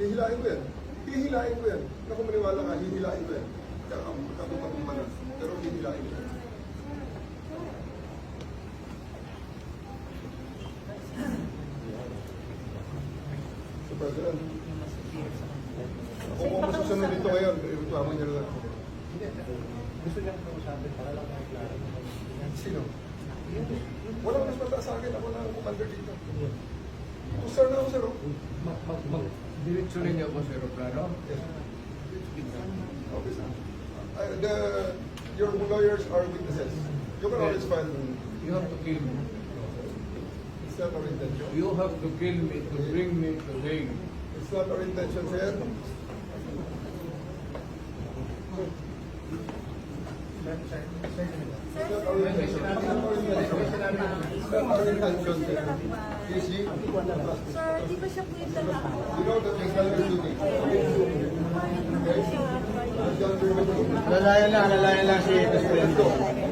Hihilain ko yan. Hihilain ko yan. Naku, maniwala ka, hihilain ko yan. Kakapag manas. Pero hihilain ko yan. So, President, kung masusunod dito ngayon, reklamo niya lang ako. Gusto niyang kausapin para lang maklaro. Sino? Walang mas mataas sa akin. Ako na ang commander dito. Sir na ako, sir. Diretso rin niya ako sa aeroplano. Yes. Okay, sir. Your lawyers are witnesses. You can always file. You have to kill me. It's not our intention. You have to kill me to bring me to Hague. It's not our intention, sir. It's not our intention. It's not our intention, sir. You see? Sir, di ba siya po yung lalaki? You know that you've done your duty. Okay? You've done your duty. Lalayan lang si Presidente.